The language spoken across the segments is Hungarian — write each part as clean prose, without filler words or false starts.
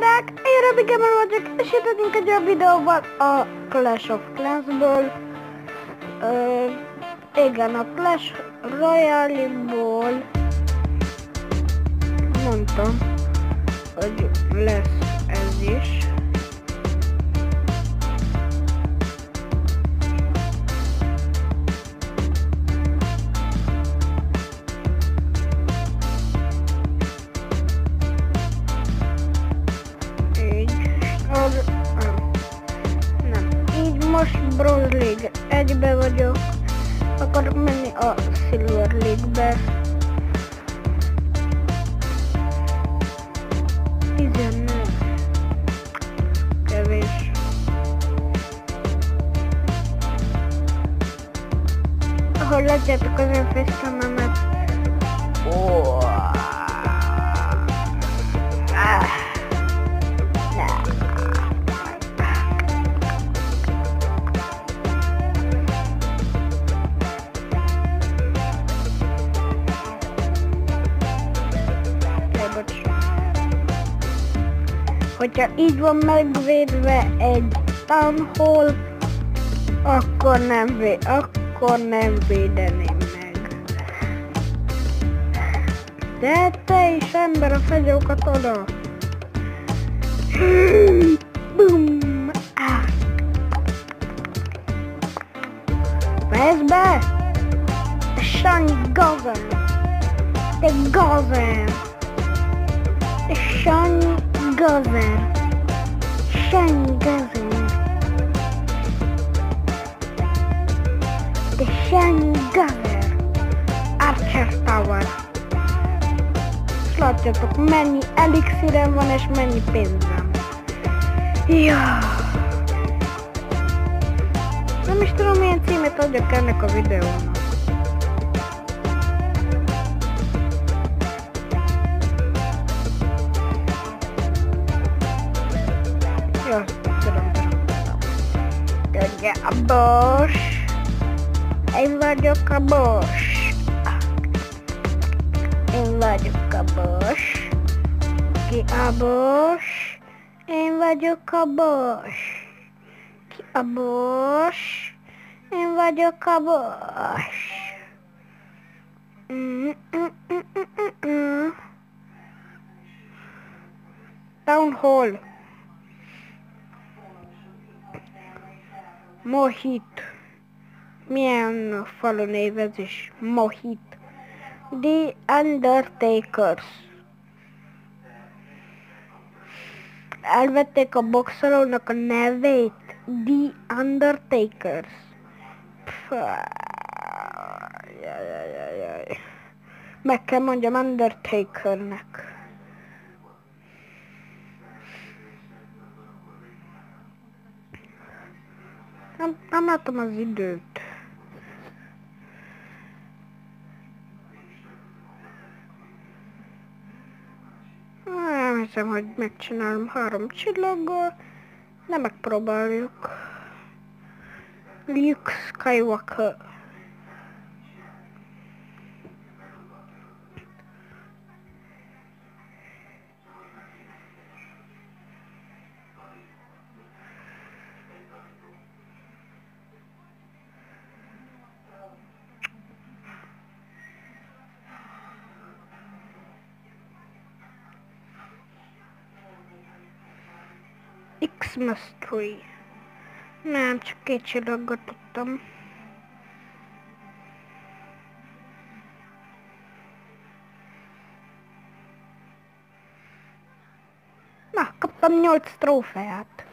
emberek! Én Robi Gamer vagyok, és itt vagyunk egy olyan videóval a Clash of Clans-ből. Igen, a Clash Royale-ból mondtam, hogy lesz ez is. Most Bronze League 1-be vagyok, akarok menni a Silver League-be. 14. Kevés. Ahogy látjátok az én facecam-emet. Hogyha így van megvédve egy Town Hall, akkor nem védeném meg. De te is ember, a fegyókat oda! Bum! Fejezd be! Te Sanyi Gazer! Te Gazer! Te Sanyi Gazer! Sanyi Gazer! Te Sanyi Gazer! Archer Tower! És látjátok, mennyi elixírem van és mennyi pénzem. Ja. Nem is tudom, milyen címet adjak ennek a videónak. Ja, tudom. A boss. Én vagyok a boss. Én vagyok a boss. Ki a boss? Én vagyok a boss. Ki a boss? Én vagyok a boss. Town Hall. Mohit. Milyen falu névezés? Mohit. The Undertakers. Elvették a boxolónak a nevét. The Undertakers. Meg kell mondjam Undertakernek. Nem látom az időt. Nem hiszem, hogy megcsinálom 3 csillaggal, de megpróbáljuk. Luke Skywalker. X-Mastery. Nem, csak 2 csillaggal tudtam. Na, kaptam 8 trófeát.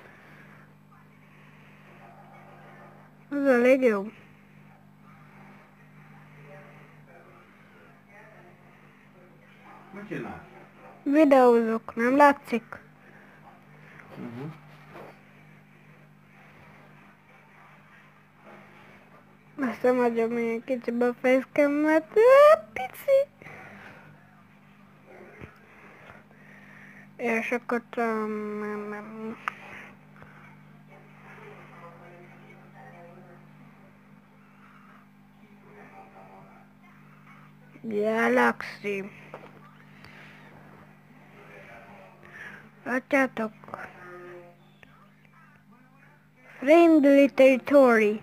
Ez elég jó. Mit csinálsz? Videózok, nem látszik? Azt nem adjam milyen kicsibe a facecam-et. Pici! És akkor Galaxy. Látjátok? Friendly territory.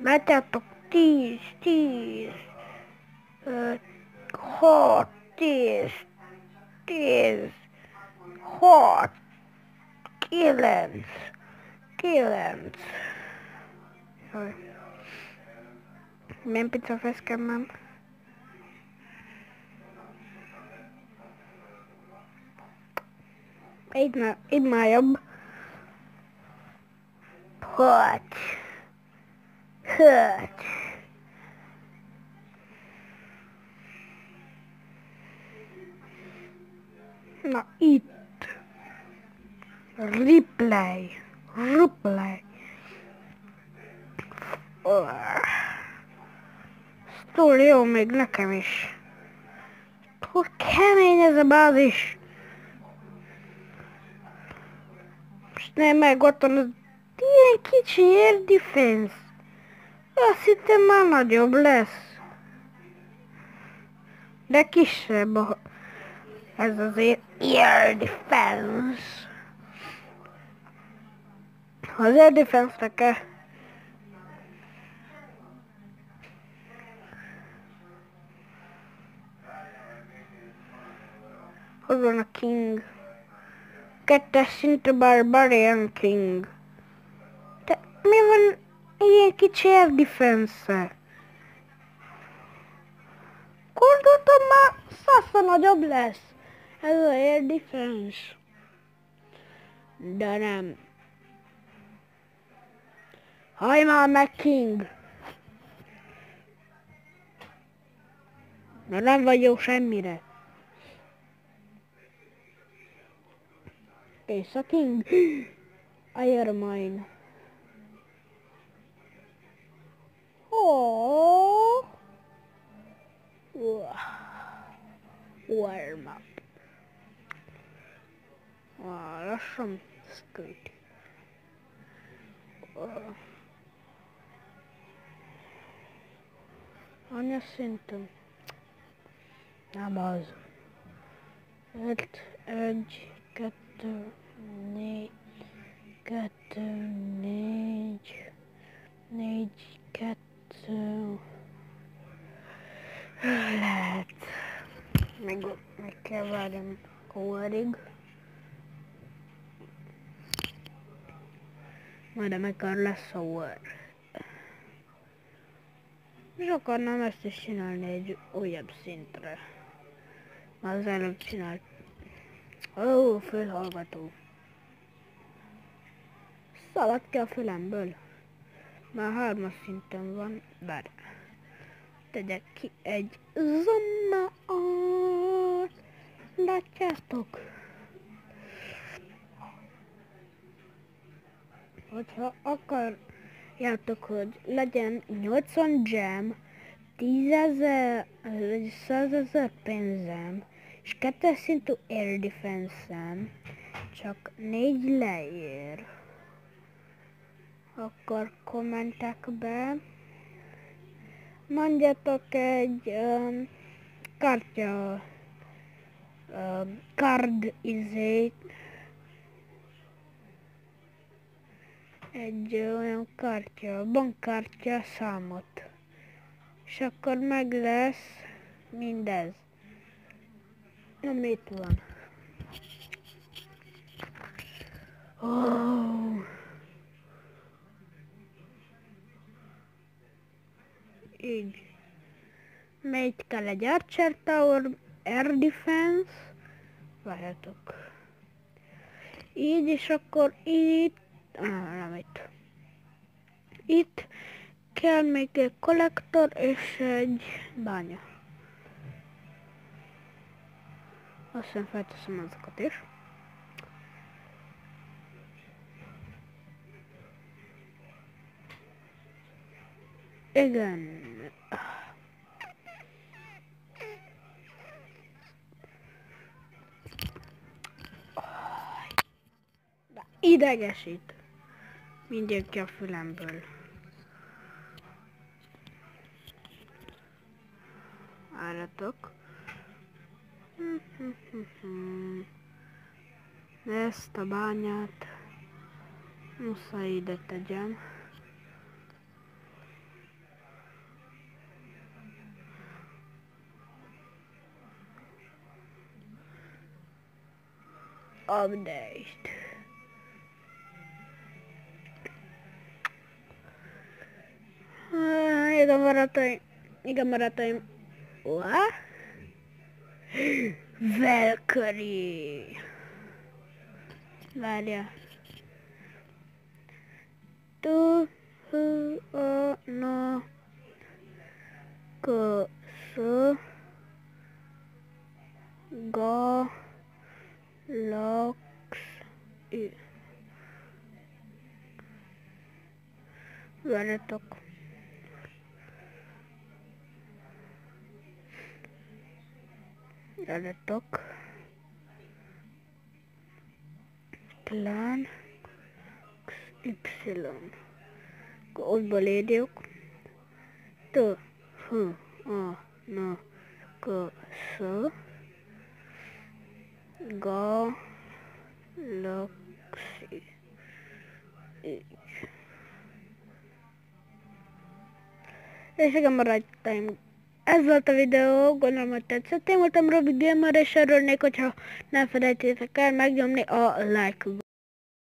Látjátok? 10, 10. 6, 10, 10. 6, 9, 9. Jaj. Milyen pica feszkemmel? Itt már jobb. 6. 6. Na itt. Replay. Túl jó még nekem is. Túl kemény ez a bázis. Most nem meg ott van az ilyen kicsi air defense. Azt hittem már nagyobb lesz. De kisebb ez azért air defense. Az air defense-nek kell. Hol van a King? 2-es szintű Barbarian King. De mi van ilyen kicsi air defense-e? Gondoltam már 100-szor nagyobb lesz. Ez az air defense. De nem. Hajj már meg, King! De nem vagy jó semmire. És a King. Iron mine. Oh. Warm up. Lassan szkült. Anya szintem. Nem az. 5, 1, 2, 4, 2, 4, 4, 2. Lehet. Meg kell várjam órig. Majd amikor lesz óra. És akarnám ezt is csinálni egy újabb szintre. Már az előbb csinált. Ó, fülhallgató. Szaladt ki a fülemből. Már 3-as szinten van, bár tegyek ki egy zomma. Látjátok? Hogyha akarjátok, hogy legyen 80 gem, 10.000 vagy 100.000 pénzem, és 2-es szintű air defense-em, csak 4 leér, akkor kommentekbe mondjatok egy kártya, card izét, egy olyan kártya, bankkártya számot, és akkor meg lesz mindez, ami itt van. Oh. Így. Melyik kell egy Archer Tower, Air Defense, várjátok. Így, és akkor itt, nem itt. Itt kell még egy kollektor és egy bánya. Aztán felteszem azokat is. Igen. Idegesít. Mindenki a fülemből. Várjatok. ezt a bányát muszáj ide tegyem. Update. Igen barátaim. What? Valkyrie. Várja. Tu, hu, a, na, ka, szö, ga, lax, ü. Várjatok. Várjatok. Clan XY. Ottból írjuk. T, H, A, N, K, S, G, L, X, Y. És igen barátaim, ez volt a videó, gondolom, hogy tetszett. Én voltam Robi Gamer, és örülnék, hogyha nem felejtétek el megnyomni a like